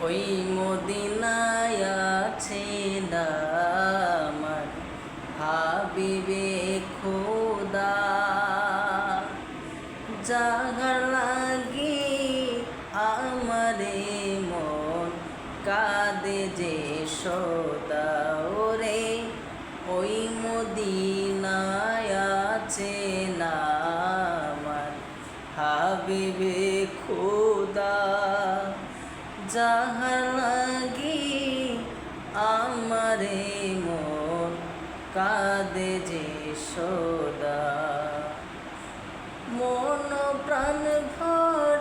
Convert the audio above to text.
ওই মদিনায় আছেন আমার হাবিবে খোদা, যাহার লাগি আমারে মন কাঁদে যে সদা। ওরে ওই মদিনায় আছেন আমার হাবিবে খোদা, যাহার লাগি আমারে মন কাঁদে যে সদা। মন প্রাণ ভরে